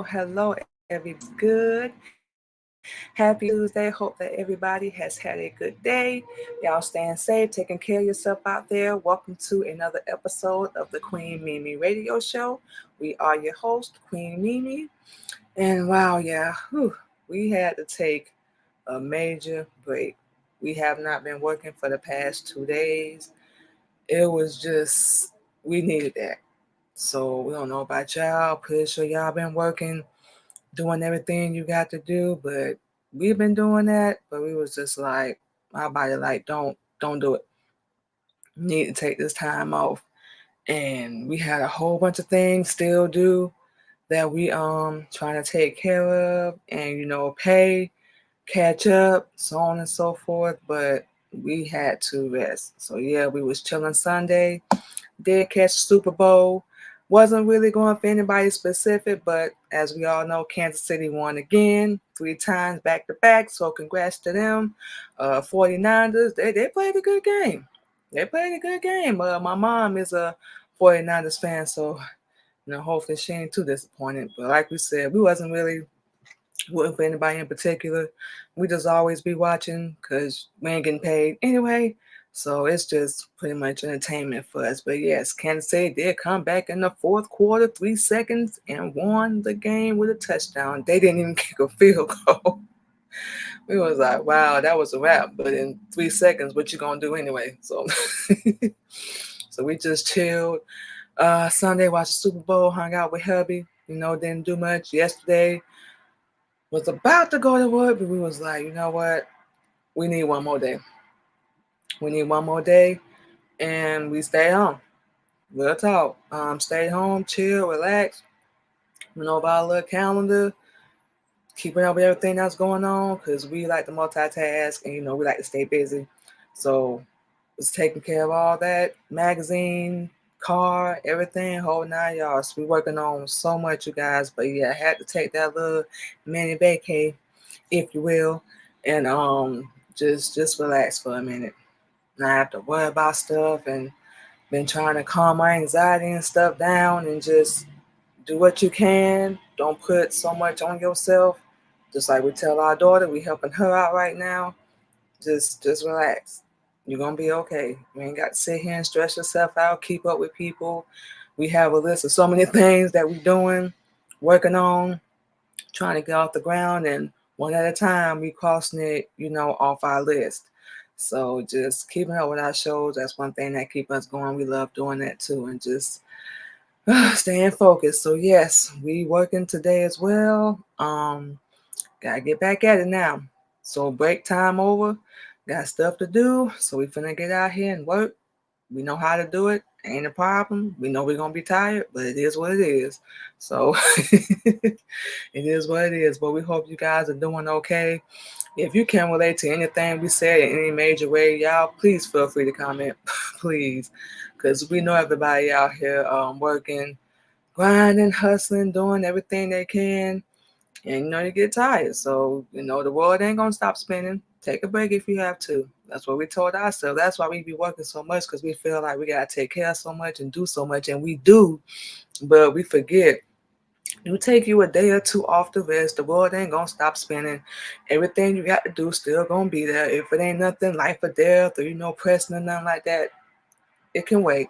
Hello, every good. Happy Tuesday. Hope that everybody has had a good day. Y'all staying safe, taking care of yourself out there. Welcome to another episode of the Queen Mimi Radio Show. We are your host, Queen Mimi. And wow, we had to take a major break. We have not been working for the past 2 days. It was just, we needed that. So we don't know about y'all. Pretty sure y'all been working, doing everything you got to do, but we've been doing that. But we was just like, my body like, don't do it. You need to take this time off. And we had a whole bunch of things still do that we trying to take care of and pay, catch up, so on and so forth. But we had to rest. So yeah, we was chilling Sunday. Did catch the Super Bowl. Wasn't really going for anybody specific, but as we all know, Kansas City won again, 3 times back to back. So congrats to them. 49ers, they played a good game. My mom is a 49ers fan, so hopefully she ain't too disappointed. But like we said, we wasn't really rooting for anybody in particular. We just always be watching because we ain't getting paid anyway. So it's just pretty much entertainment for us. But yes, Kansas City did come back in the fourth quarter, 3 seconds, and won the game with a touchdown. They didn't even kick a field goal. We was like, wow, that was a wrap. But in 3 seconds, what you gonna do anyway? So, so we just chilled. Sunday, watched the Super Bowl, hung out with hubby. Didn't do much. Yesterday, was about to go to work, but we was like, you know what? We need one more day. And we stayed home. Real talk. Stayed home, chill, relax. Went over our little calendar, keeping up with everything that's going on, because we like to multitask and we like to stay busy. So was taking care of all that, magazine, car, everything, whole 9 yards. We working on so much, you guys. But yeah, I had to take that little mini vacay, if you will, and just relax for a minute. Not have to worry about stuff, and been trying to calm my anxiety and stuff down and just do what you can. Don't put so much on yourself. Just like we tell our daughter, we helping her out right now. Just relax. You're gonna be okay. You ain't got to sit here and stress yourself out, keep up with people. We have a list of so many things that we're doing, working on, trying to get off the ground, and one at a time we crossing it, off our list. So just keeping up with our shows, that's one thing that keep us going. We love doing that too, and just staying focused. So yes, we working today as well. Gotta get back at it now. So break time over. Got stuff to do. So we finna get out here and work. We know how to do it. Ain't a problem. We know we're gonna be tired, but it is what it is. So it is what it is. But we hope you guys are doing okay. If you can relate to anything we said in any major way, y'all, please feel free to comment. Please. Because we know everybody out here working, grinding, hustling, doing everything they can. And you get tired. So, the world ain't gonna stop spinning. Take a break if you have to. That's what we told ourselves. That's why we be working so much, because we feel like we gotta take care of so much and do so much. And we do, but we forget. You take you a day or two off the rest, the world ain't gonna stop spinning. Everything you got to do still gonna be there. If it ain't nothing life or death or pressing or nothing like that, it can wait.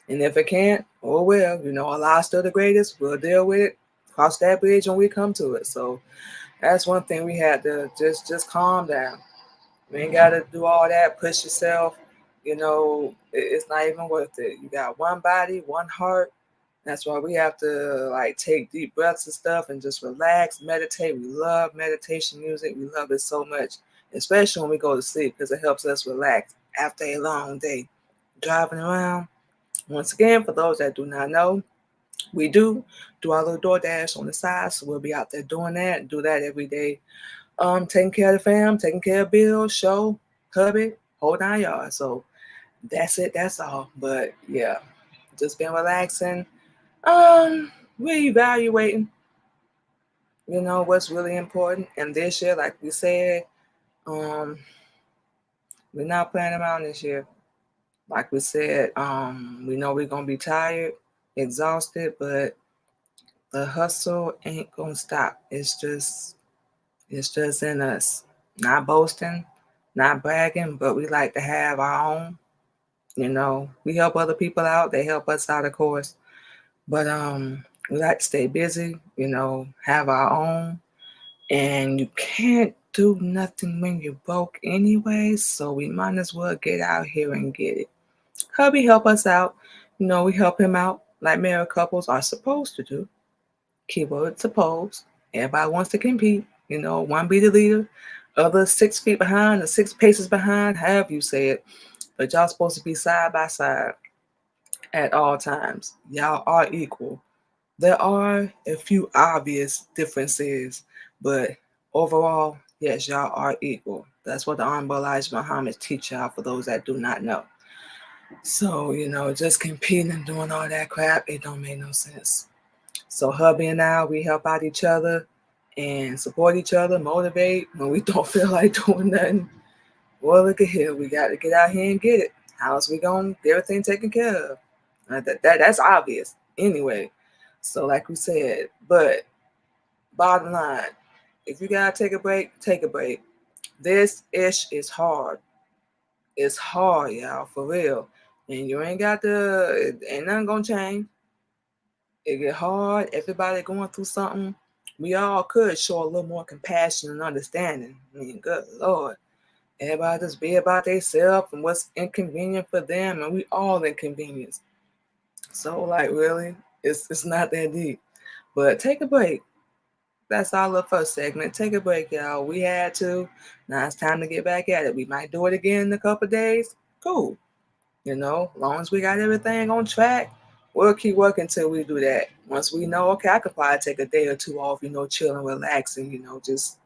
And if it can't, oh well, Allah's still the greatest. We'll deal with it. Cross that bridge when we come to it. So that's one thing we had to just calm down. You ain't got to do all that, push yourself. It's not even worth it. You got one body, one heart. That's why we have to take deep breaths and stuff and just relax, meditate. We love meditation music. We love it so much, especially when we go to sleep, because it helps us relax after a long day driving around. Once again, for those that do not know, we do our little DoorDash on the side, so we'll be out there doing that, do that every day. Taking care of the fam, taking care of bills, show, hubby, whole 9 yards. So that's it. That's all. But yeah, just been relaxing. Reevaluating, what's really important. And this year, like we said, um, we're not playing around this year. Like we said, we know we're gonna be tired, exhausted, but the hustle ain't gonna stop. It's just in us. Not boasting, not bragging, but we like to have our own. We help other people out, they help us out, of course. But we like to stay busy, have our own. And you can't do nothing when you're broke anyway, so we might as well get out here and get it. Hubby help us out. We help him out like married couples are supposed to do. Keyword suppose. Everybody wants to compete. One be the leader, other 6 feet behind or 6 paces behind, however you say it. But y'all supposed to be side by side at all times. Y'all are equal. There are a few obvious differences, but overall, yes, y'all are equal. That's what the Honorable Elijah Muhammad teach y'all for those that do not know. So, just competing and doing all that crap, it don't make no sense. So hubby and I, we help out each other and support each other, motivate when we don't feel like doing nothing. Well, look at here. We got to get out here and get it. How's we going to get everything taken care of? That's obvious anyway. So like we said, but bottom line, if you got to take a break, take a break. This ish is hard. It's hard, y'all, for real. And you ain't got ain't nothing going to change. It get hard. Everybody going through something. We all could show a little more compassion and understanding. I mean, good Lord. Everybody just be about themselves and what's inconvenient for them, and we all inconvenienced. So, like, really, it's not that deep. But take a break. That's our little first segment. Take a break, y'all. We had to. Now it's time to get back at it. We might do it again in a couple days. Cool. As long as we got everything on track, we'll keep working until we do that. Once we know, okay, I could probably take a day or two off, chill and relax and, just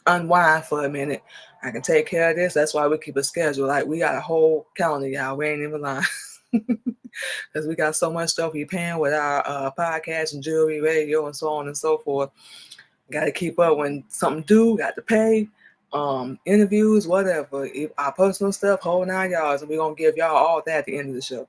unwind for a minute. I can take care of this. That's why we keep a schedule. Like, we got a whole calendar, y'all. We ain't even lying. Because we got so much stuff we paying with our podcast and jewelry, radio, and so on and so forth. Got to keep up when something due, got to pay, interviews, whatever. Our personal stuff, whole 9 yards, and we're going to give y'all all that at the end of the show.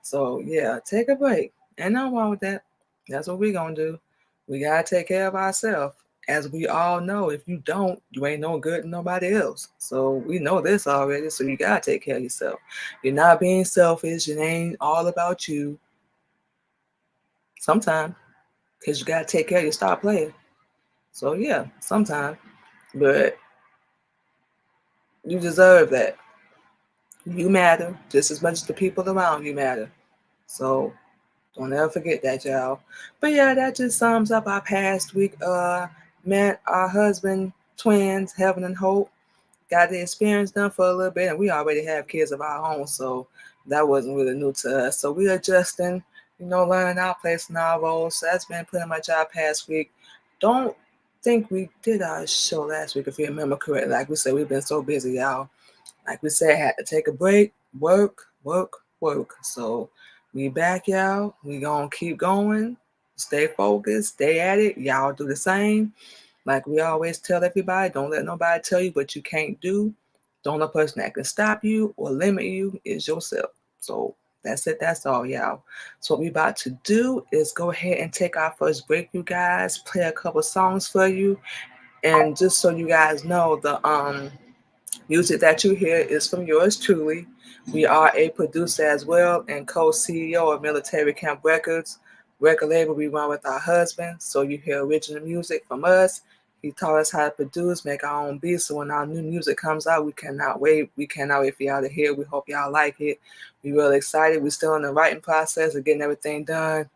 So, yeah, take a break. Ain't nothing wrong with that. That's what we're going to do. We got to take care of ourselves. As we all know, if you don't, you ain't no good to nobody else. So we know this already, so you got to take care of yourself. You're not being selfish. It ain't all about you. Sometimes, because you got to take care of your star player. So, yeah, sometimes. But you deserve that. You matter just as much as the people around you matter. So don't ever forget that, y'all. But yeah, that just sums up our past week. Met our husband, twins, Heaven and Hope. Got the experience done for a little bit, and we already have kids of our own, so that wasn't really new to us. So we adjusting, learning our place in our roles. So that's been pretty much our past week. Don't think we did our show last week, if you remember correctly. Like we said, we've been so busy, y'all. Like we said, had to take a break, work. So we back, y'all. We gonna keep going. Stay focused. Stay at it. Y'all do the same. Like we always tell everybody, don't let nobody tell you what you can't do. The only person that can stop you or limit you is yourself. So that's it. That's all, y'all. So what we about to do is go ahead and take our first break, you guys. Play a couple songs for you. And just so you guys know, the music that you hear is from yours truly. We are a producer as well and co-CEO of Military Camp Records. Record label we run with our husband. So you hear original music from us. He taught us how to produce, make our own beats. So when our new music comes out, we cannot wait. We cannot wait for y'all to hear. We hope y'all like it. We're really excited. We're still in the writing process of getting everything done.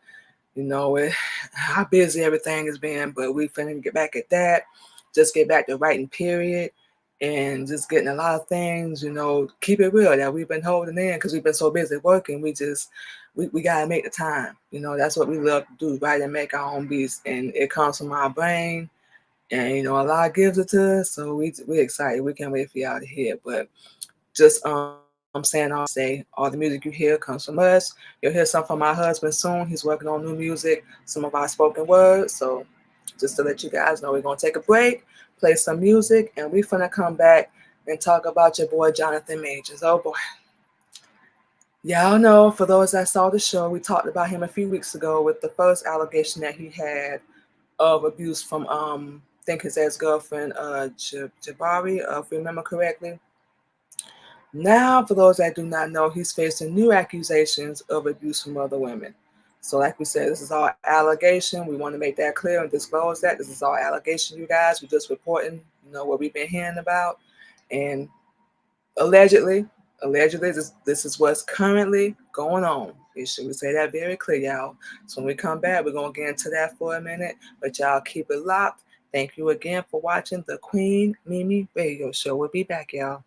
How busy everything has been, but we finna get back at that. Just get back to writing, period. And just getting a lot of things, keep it real that we've been holding in because we've been so busy working. We gotta make the time. That's what we love to do, write and make our own beats. And it comes from our brain. And Allah gives it to us. So we're excited. We can't wait for y'all to hear. But just I'm saying I'll say all the music you hear comes from us. You'll hear some from my husband soon. He's working on new music, some of our spoken words. So just to let you guys know, we're gonna take a break, play some music, and we're gonna come back and talk about your boy Jonathan Majors. Oh boy. Y'all know, for those that saw the show, we talked about him a few weeks ago with the first allegation that he had of abuse from I think his ex-girlfriend Jabari, if we remember correctly. Now, for those that do not know, he's facing new accusations of abuse from other women. So, like we said, this is all allegation. We want to make that clear and disclose that. This is all allegation, you guys. We're just reporting, what we've been hearing about. And allegedly, this is what's currently going on. Should we say that very clear, y'all? So when we come back, we're going to get into that for a minute. But y'all keep it locked. Thank you again for watching the Queen Mimi Radio Show. We'll be back, y'all.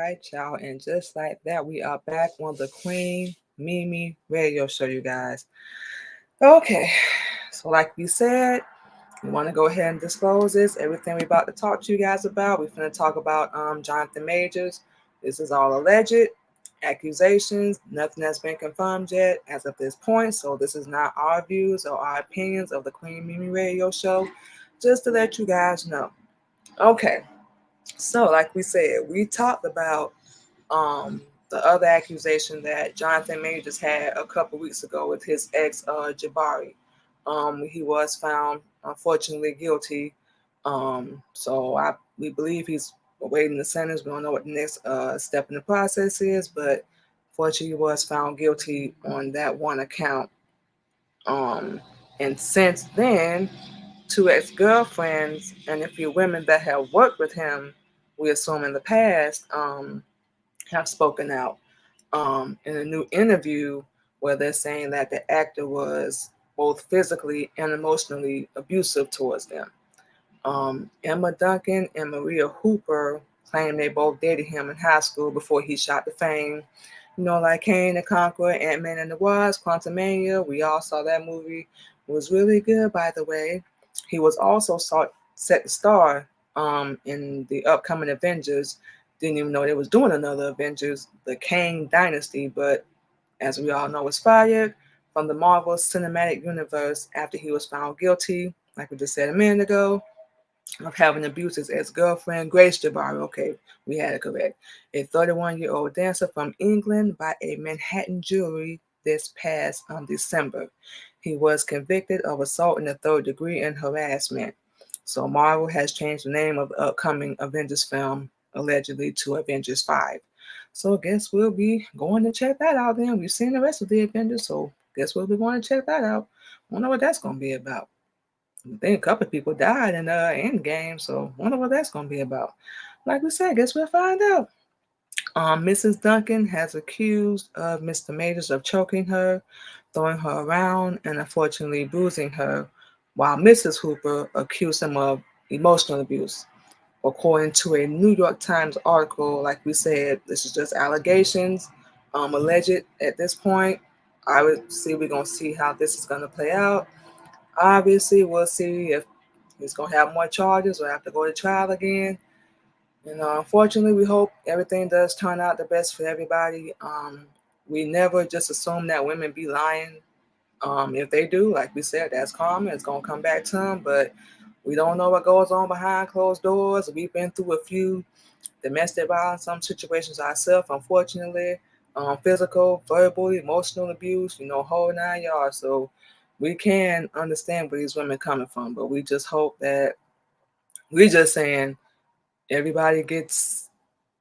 right, y'all. And just like that, we are back on the Queen Mimi Radio Show, you guys. Okay, so like we said, we want to go ahead and disclose this. Everything we're about to talk to you guys about, we're going to talk about Jonathan Majors. This is all alleged accusations. Nothing has been confirmed yet as of this point. So this is not our views or our opinions of the Queen Mimi Radio Show. Just to let you guys know. Okay, so like we said, we talked about the other accusation that Jonathan Majors had a couple weeks ago with his ex Jabari. He was found unfortunately guilty. We believe he's awaiting the sentence. We don't know what the next step in the process is, but fortunately he was found guilty on that one account. And since then, two ex-girlfriends and a few women that have worked with him, we assume in the past, have spoken out in a new interview where they're saying that the actor was both physically and emotionally abusive towards them. Emma Duncan and Maria Hooper claim they both dated him in high school before he shot to fame. You know, like Kane the Conqueror, Ant-Man and the Wasp, Quantumania. We all saw that movie. It was really good, by the way. He was also set to star in the upcoming Avengers. Didn't even know they was doing another Avengers, the Kang Dynasty, but as we all know, was fired from the Marvel Cinematic Universe after he was found guilty, like we just said a minute ago, of having abused his ex-girlfriend, Grace Jabari. Okay, we had it correct. A 31-year-old dancer from England by a Manhattan jury this past December. He was convicted of assault in the third degree and harassment. So Marvel has changed the name of the upcoming Avengers film, allegedly, to Avengers 5. So I guess we'll be going to check that out then. We've seen the rest of the Avengers, so guess we'll be going to check that out. Wonder what that's going to be about. I think a couple of people died in the end game, so wonder what that's gonna be about. Like we said, guess we'll find out. Mrs. Duncan has accused Mr. Majors of choking her, throwing her around, and unfortunately bruising her, while Mrs. Hooper accused him of emotional abuse. According to a New York Times article, like we said, this is just allegations, alleged at this point. I would see we're gonna see how this is gonna play out. Obviously, we'll see if he's going to have more charges or have to go to trial again. Unfortunately, we hope everything does turn out the best for everybody. We never just assume that women be lying. If they do, like we said, that's karma. It's going to come back to them. But we don't know what goes on behind closed doors. We've been through a few domestic violence, some situations ourselves, unfortunately. Physical, verbal, emotional abuse, whole 9 yards. So we can understand where these women coming from, but we just hope that we're just saying everybody gets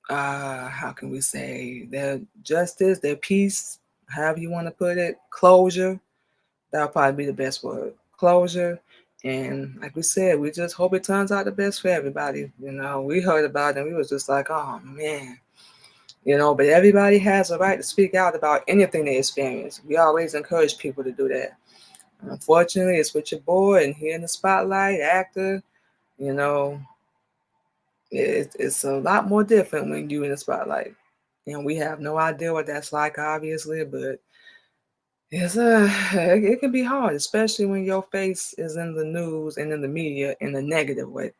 how can we say, their justice, their peace, however you want to put it, closure. That'll probably be the best word. Closure. And like we said, we just hope it turns out the best for everybody. We heard about it and we was just like, oh man. But everybody has a right to speak out about anything they experience. We always encourage people to do that. Unfortunately, it's with your boy and he in the spotlight, actor, you know, it's a lot more different when you in the spotlight. And we have no idea what that's like, obviously, but it can be hard, especially when your face is in the news and in the media in a negative way.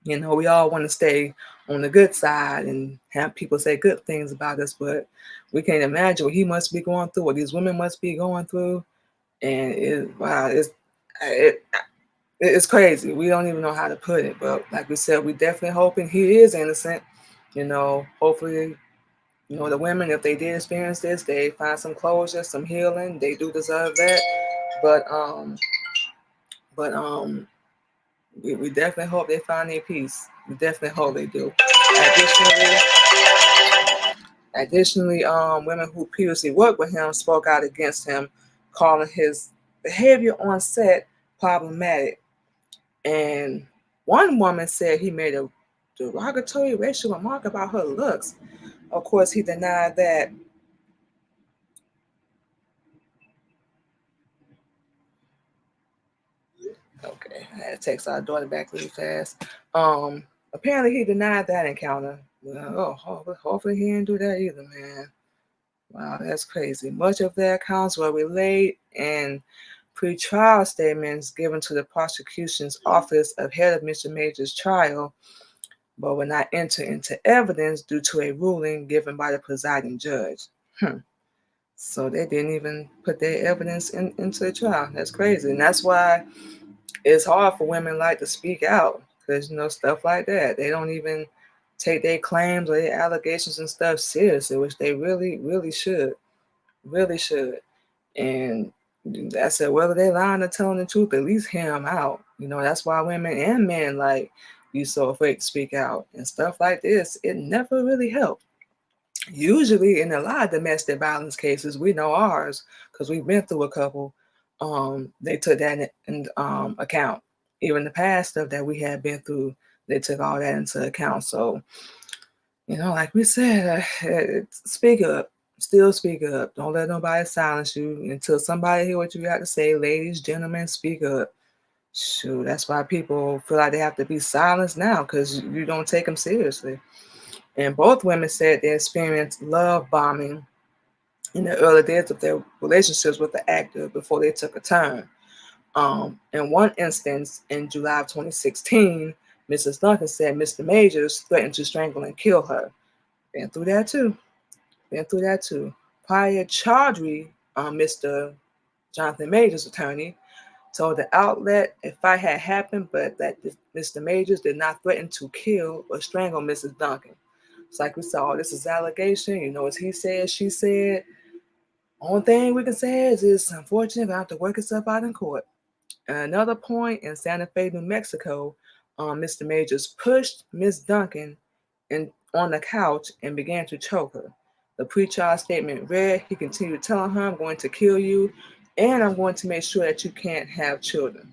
We all want to stay on the good side and have people say good things about us, but we can't imagine what he must be going through, what these women must be going through. And it's crazy. We don't even know how to put it, but like we said, we definitely hoping he is innocent. Hopefully, the women, if they did experience this, they find some closure, some healing. They do deserve that. But we definitely hope they find their peace. We definitely hope they do. Additionally, women who previously worked with him spoke out against him, calling his behavior on set problematic. And one woman said he made a derogatory racial remark about her looks. Of course, he denied that. Okay, I had to text our daughter back really fast. Apparently, he denied that encounter. Oh, hopefully he didn't do that either, man. Wow, that's crazy. Much of their accounts were relayed in pre-trial statements given to the prosecution's office ahead of Mr. Major's trial, but were not entered into evidence due to a ruling given by the presiding judge. So they didn't even put their evidence into the trial. That's crazy. And that's why it's hard for women like to speak out because, stuff like that. They don't even take their claims or their allegations and stuff seriously, which they really, really should. Really should. And I said, whether they lying or telling the truth, at least hear them out. That's why women and men like be so afraid to speak out and stuff like this. It never really helped. Usually, in a lot of domestic violence cases, we know ours because we've been through a couple. They took that in account. Even the past stuff that we had been through, they took all that into account. So, like we said, speak up. Still speak up. Don't let nobody silence you until somebody hear what you got to say. Ladies, gentlemen, speak up. Shoot, that's why people feel like they have to be silenced now because you don't take them seriously. And both women said they experienced love bombing in the early days of their relationships with the actor before they took a turn. In one instance, in July of 2016, Mrs. Duncan said Mr. Majors threatened to strangle and kill her. Been through that too. Been through that too. Prior Chaudhry, Mr. Jonathan Majors' attorney, told the outlet a fight had happened, but that Mr. Majors did not threaten to kill or strangle Mrs. Duncan. It's like we saw, this is allegation. It's he said, she said. Only thing we can say is it's unfortunate we have to work itself out in court. And another point in Santa Fe, New Mexico, Mr. Majors pushed Miss Duncan on the couch and began to choke her. The pre-trial statement read, he continued telling her, I'm going to kill you and I'm going to make sure that you can't have children.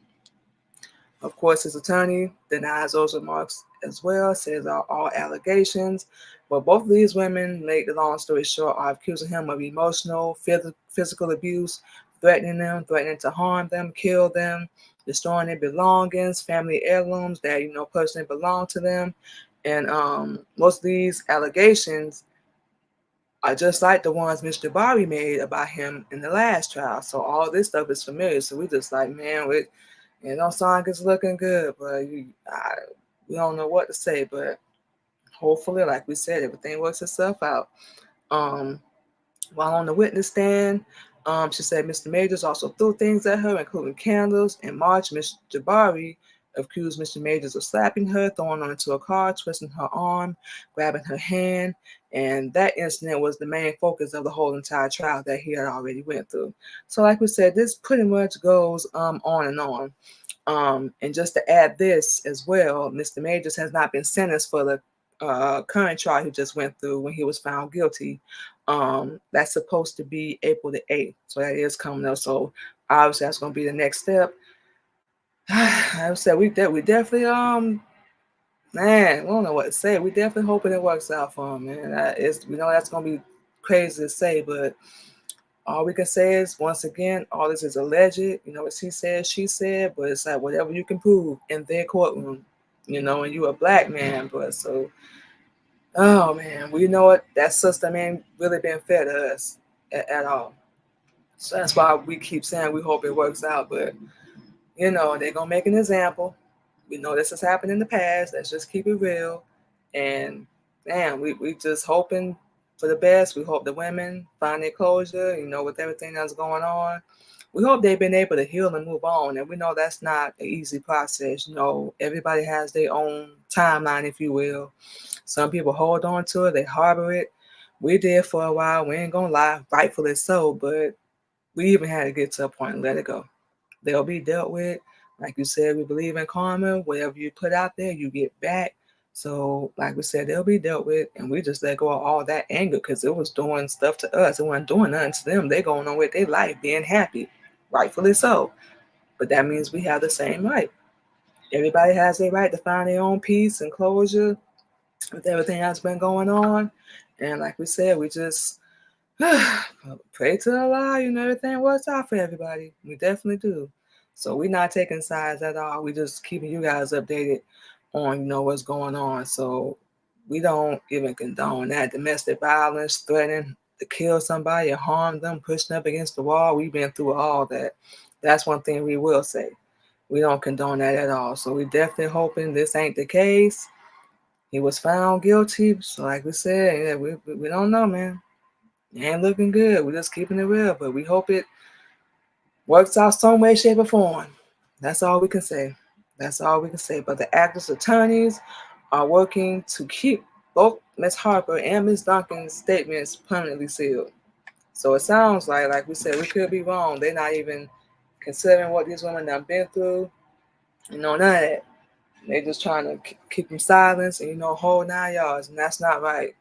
Of course, his attorney denies those remarks as well, says all allegations. But both of these women, make the long story short, are accusing him of emotional, physical abuse, threatening to harm them, kill them, destroying their belongings, family heirlooms that, personally belong to them. And most of these allegations are just like the ones Mr. Bobby made about him in the last trial. So all this stuff is familiar. So we just like, man, it don't sound like it's looking good, but we don't know what to say. But hopefully, like we said, everything works itself out. Um, while on the witness stand, she said Mr. Majors also threw things at her, including candles. In March, Mr. Jabari accused Mr. Majors of slapping her, throwing her into a car, twisting her arm, grabbing her hand. And that incident was the main focus of the whole entire trial that he had already went through. So like we said, this pretty much goes on and on. And just to add this as well, Mr. Majors has not been sentenced for the current trial he just went through when he was found guilty. That's supposed to be April the 8th. So that is coming up. So obviously that's going to be the next step. I said we definitely man, we don't know what to say. We definitely hoping it works out for him, man. We know that's gonna be crazy to say, but all we can say is once again, all this is alleged. It's he said, she said, but it's like whatever you can prove in their courtroom, and you a black man, but so oh man, we know it. That system ain't really been fair to us at all. So that's why we keep saying we hope it works out, but they're gonna make an example. We know this has happened in the past. Let's just keep it real. And man, we just hoping for the best. We hope the women find their closure, with everything that's going on. We hope they've been able to heal and move on. And we know that's not an easy process. Everybody has their own timeline, if you will. Some people hold on to it, they harbor it. We did for a while. We ain't gonna lie, rightfully so, but we even had to get to a point and let it go. They'll be dealt with. Like you said, we believe in karma. Whatever you put out there, you get back. So, like we said, they'll be dealt with, and we just let go of all that anger because it was doing stuff to us. It wasn't doing nothing to them. They going on with their life, being happy, rightfully so. But that means we have the same right. Everybody has their right to find their own peace and closure with everything that's been going on. And like we said, we just pray to Allah, everything works out for everybody. We definitely do. So we're not taking sides at all. We just keeping you guys updated on, what's going on. So we don't even condone that. Domestic violence, threatening to kill somebody or harm them, pushing up against the wall. We've been through all that. That's one thing we will say. We don't condone that at all. So we definitely hoping this ain't the case. He was found guilty. So like we said, yeah, we don't know, man. It ain't looking good. We're just keeping it real. But we hope it works out some way, shape, or form. That's all we can say. That's all we can say. But the actors' attorneys are working to keep both Miss Harper and Miss Duncan's statements permanently sealed. So it sounds like we said, we could be wrong. They're not even considering what these women have been through. None of that. They're just trying to keep them silent and, hold 9 yards. And that's not right.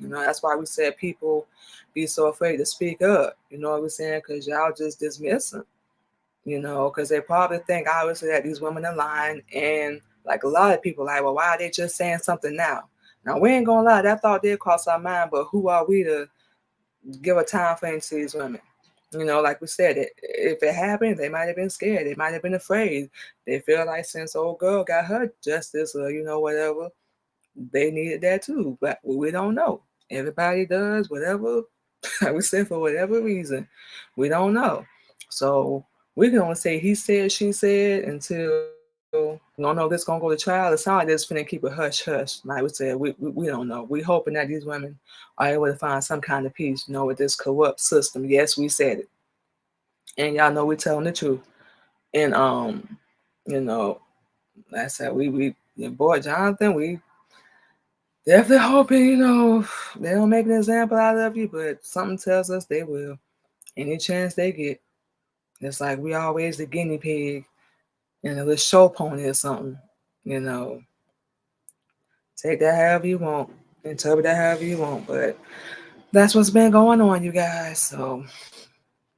That's why we said people be so afraid to speak up. You know what we're saying? Because y'all just dismiss them. Because they probably think obviously that these women are lying, and like a lot of people like, well, why are they just saying something now? Now we ain't gonna lie, that thought did cross our mind, but who are we to give a time frame to these women? Like we said, if it happened, they might have been scared, they might have been afraid. They feel like since old girl got her justice or whatever, they needed that too. But we don't know. Everybody does whatever. I would say for whatever reason, we don't know. So we can only say he said, she said until we don't know if this gonna go to trial. It sounds like they're just finna keep it hush hush. Like we said, we don't know. We hoping that these women are able to find some kind of peace, with this corrupt system. Yes, we said it, and y'all know we're telling the truth. And like I said, we boy Jonathan, we definitely hoping they don't make an example out of you, but something tells us they will. Any chance they get. It's like we always the guinea pig and a little show pony or something. Take that however you want, interpret that however you want. But that's what's been going on, you guys. So,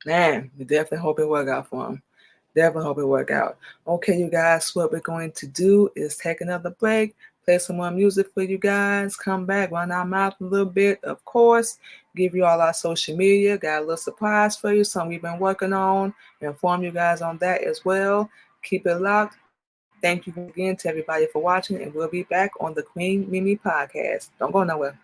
man, we definitely hope it work out for them. Definitely hope it work out. Okay, you guys, what we're going to do is take another break, play some more music for you guys, come back, run our mouth a little bit, of course, give you all our social media, got a little surprise for you, something we've been working on, inform you guys on that as well. Keep it locked. Thank you again to everybody for watching, and we'll be back on the Queen Mimi podcast. Don't go nowhere.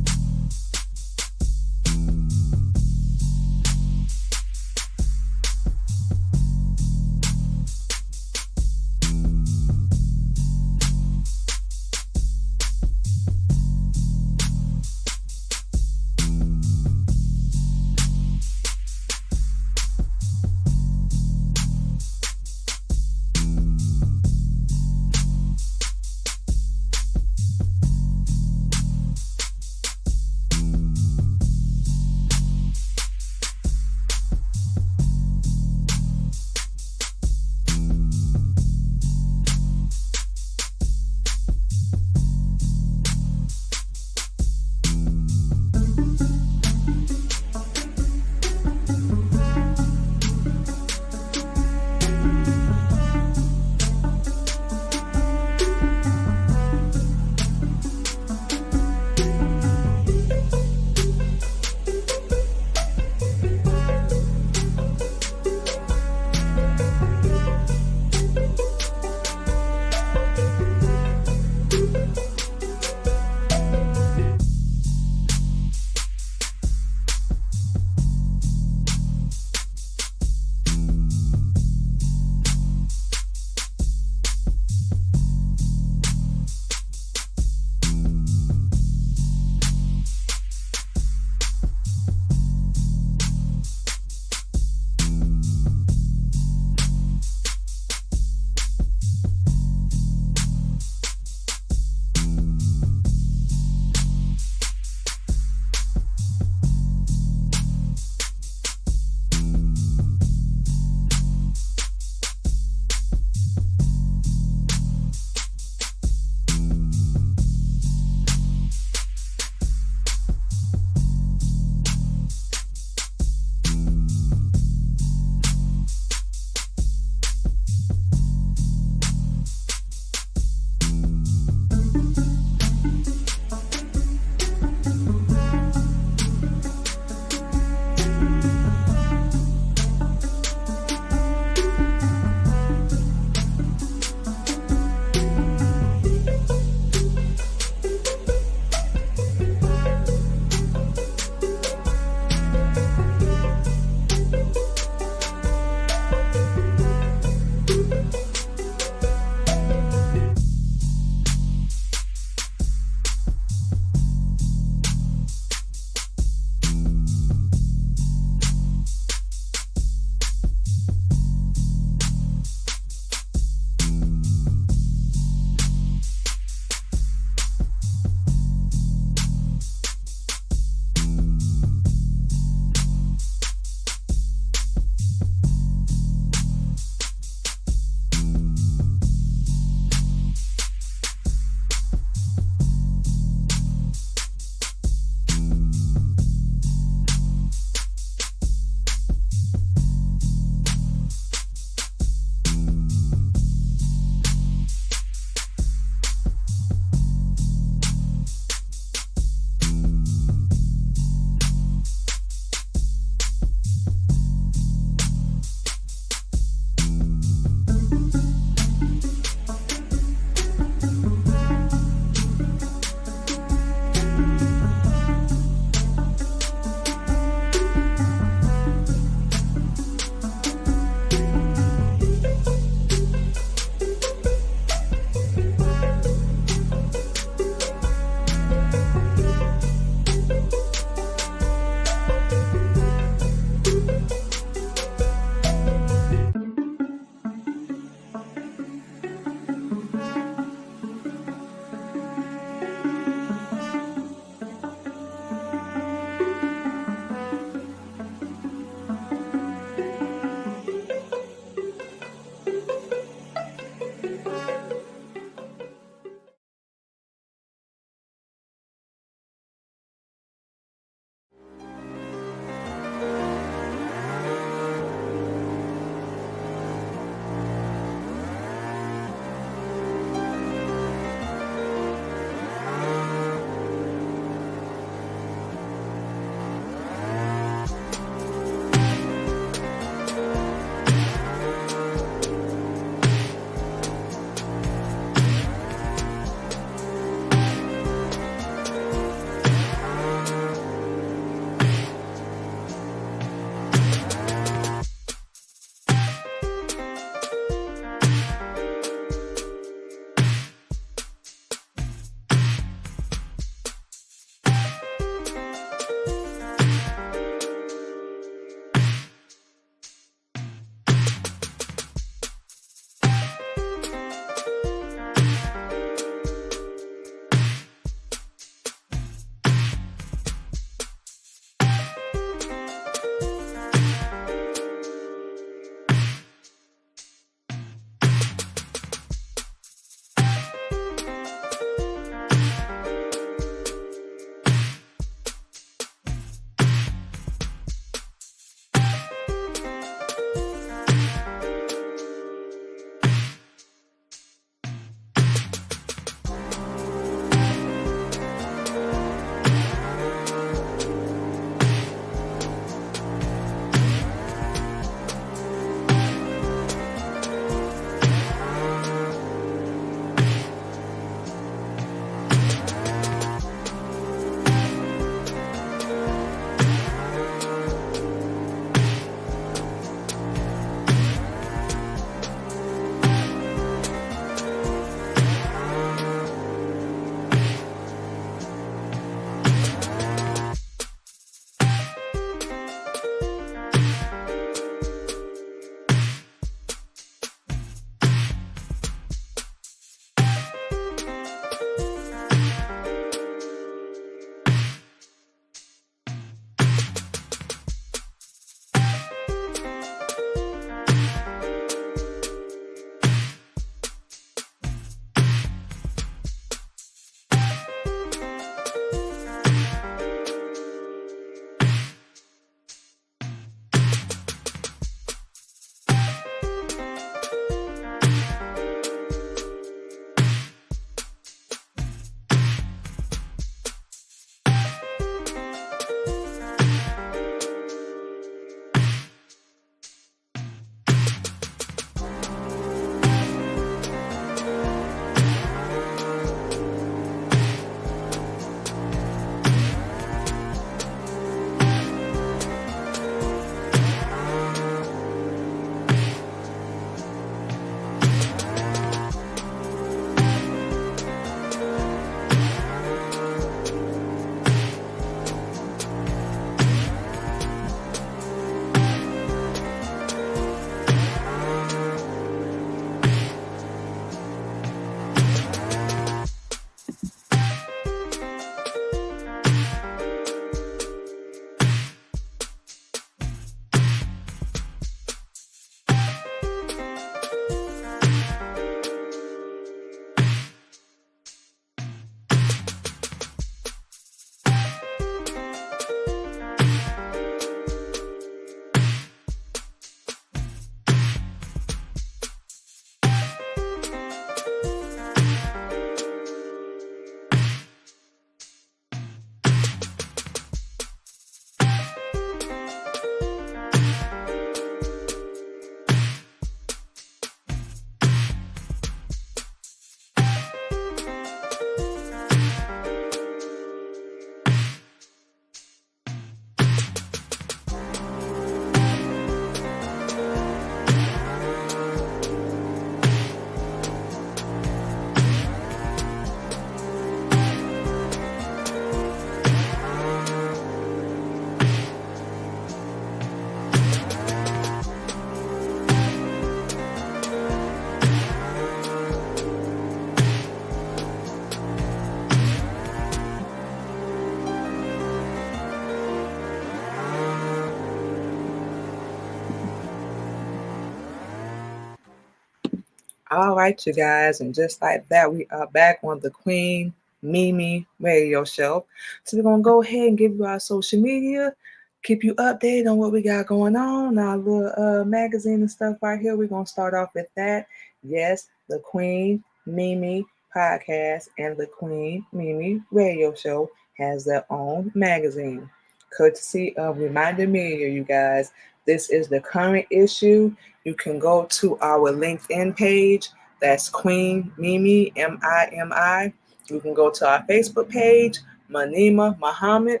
All right, you guys, and just like that, we are back on the Queen Mimi Radio Show. So we're gonna go ahead and give you our social media, keep you updated on what we got going on, our little magazine and stuff right here. We're gonna start off with that. Yes, the Queen Mimi podcast and the Queen Mimi Radio Show has their own magazine, courtesy of Reminder Media, you guys. This is the current issue. You can go to our LinkedIn page. That's Queen Mimi, Mimi. You can go to our Facebook page, Manima Muhammad.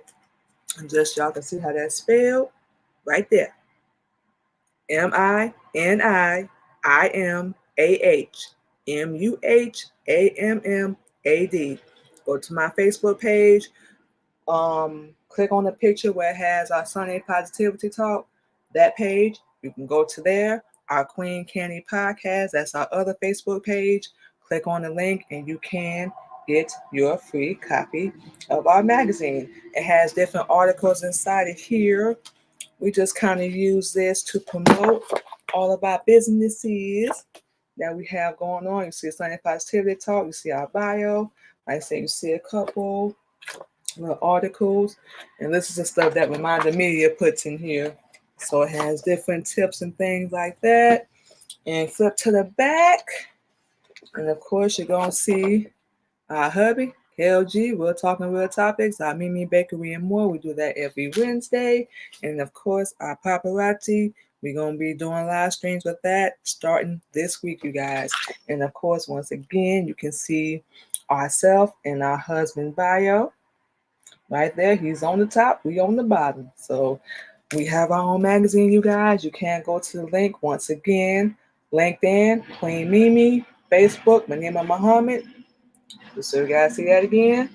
And just y'all can see how that's spelled right there. MINIMAHMUHAMMAD. Go to my Facebook page. Click on the picture where it has our Sunday Positivity Talk, that page. You can go to there. Our Queen Candy Podcast, that's our other Facebook page. Click on the link and you can get your free copy of our magazine. It has different articles inside of here. We just kind of use this to promote all of our businesses that we have going on. You see Sunday Positivity Talk, you see our bio. Like I say, you see a couple little articles, and this is the stuff that Reminder Media puts in here. So it has different tips and things like that. And flip to the back, and of course you're gonna see our hubby, KLG. We're talking real topics. Our Mimi Bakery and more. We do that every Wednesday, and of course our paparazzi. We're gonna be doing live streams with that starting this week, you guys. And of course, once again, you can see ourselves and our husband bio. Right there, he's on the top, we on the bottom. So we have our own magazine, you guys. You can go to the link once again. LinkedIn, Queen Mimi, Facebook, Manima Muhammad. So you guys see that again.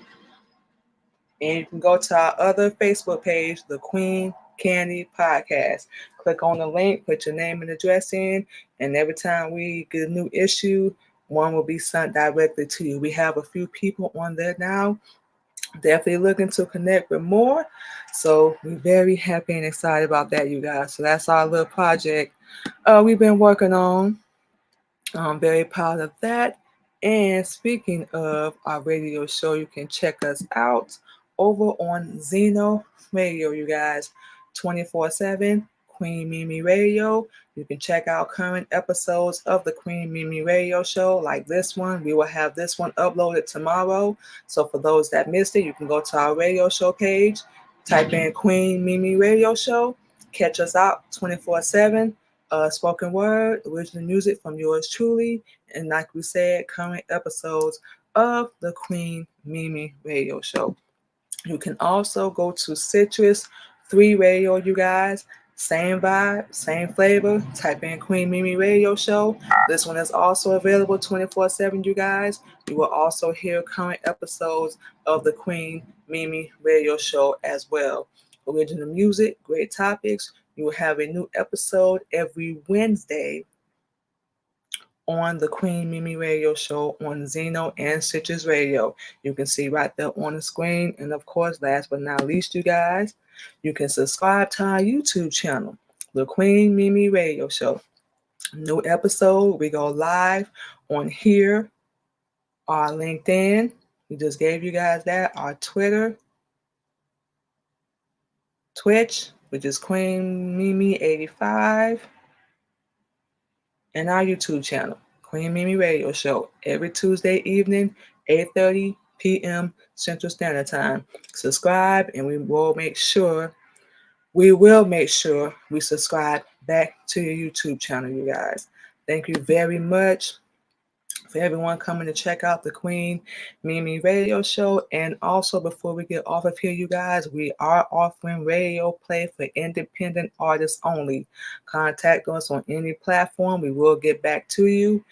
And you can go to our other Facebook page, the Queen Candy Podcast. Click on the link, put your name and address in, and every time we get a new issue, one will be sent directly to you. We have a few people on there now. Definitely looking to connect with more. So we're very happy and excited about that, you guys. So that's our little project we've been working on. I'm very proud of that. And speaking of our radio show, you can check us out over on Zeno Radio, you guys, 24/7, Queen Mimi Radio. You can check out current episodes of the Queen Mimi Radio Show, like this one. We will have this one uploaded tomorrow. So for those that missed it, you can go to our radio show page, type in Queen Mimi Radio Show, catch us out 24/7. Spoken word, original music from yours truly, and like we said, current episodes of the Queen Mimi Radio Show. You can also go to Citrus 3 Radio, you guys. Same vibe, same flavor. Type in Queen Mimi Radio Show. This one is also available 24/7, you guys. You will also hear current episodes of the Queen Mimi Radio Show as well. Original music, great topics. You will have a new episode every Wednesday on the Queen Mimi Radio Show on Zeno and Citrus Radio. You can see right there on the screen. And of course, last but not least, you guys, you can subscribe to our YouTube channel, the Queen Mimi Radio Show. New episode, we go live on here, our LinkedIn. We just gave you guys that, our Twitter, Twitch, which is Queen Mimi 85, and our YouTube channel, Queen Mimi Radio Show, every Tuesday evening, 8:30 p.m. Central Standard Time. Subscribe, and we will make sure we subscribe back to your YouTube channel, you guys. Thank you very much for everyone coming to check out the Queen Mimi Radio Show. And also, before we get off of here, you guys, we are offering radio play for independent artists only. Contact us on any platform. We will get back to you.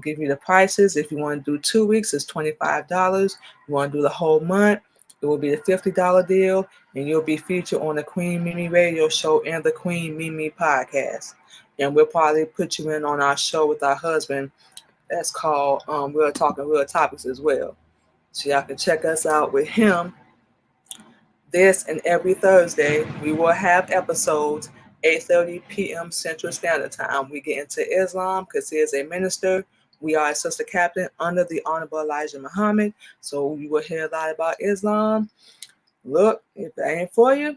Give you the prices. If you want to do 2 weeks, it's $25. You want to do the whole month, it will be a $50 deal, and you'll be featured on the Queen Mimi Radio Show and the Queen Mimi Podcast. And we'll probably put you in on our show with our husband. That's called Real Talking Real Topics as well. So y'all can check us out with him. This and every Thursday, we will have episodes 8:30 p.m. Central Standard Time. We get into Islam because he is a minister. We are a sister captain under the Honorable Elijah Muhammad. So you will hear a lot about Islam. Look, if that ain't for you,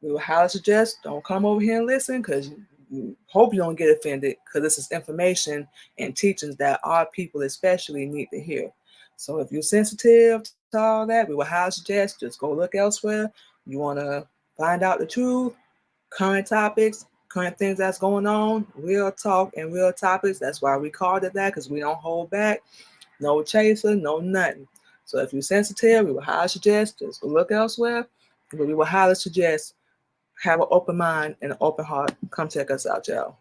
we will highly suggest don't come over here and listen, because we hope you don't get offended, because this is information and teachings that our people especially need to hear. So if you're sensitive to all that, we will highly suggest just go look elsewhere. You want to find out the truth, current topics, current things that's going on, real talk and real topics. That's why we called it that, because we don't hold back. No chaser, no nothing. So if you're sensitive, we will highly suggest just go look elsewhere. But we will highly suggest have an open mind and an open heart. Come check us out, y'all.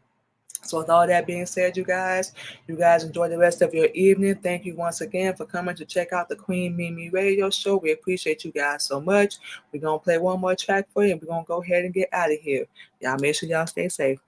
So with all that being said, you guys enjoy the rest of your evening. Thank you once again for coming to check out the Queen Mimi Radio Show. We appreciate you guys so much. We're going to play one more track for you, and we're going to go ahead and get out of here. Y'all make sure y'all stay safe.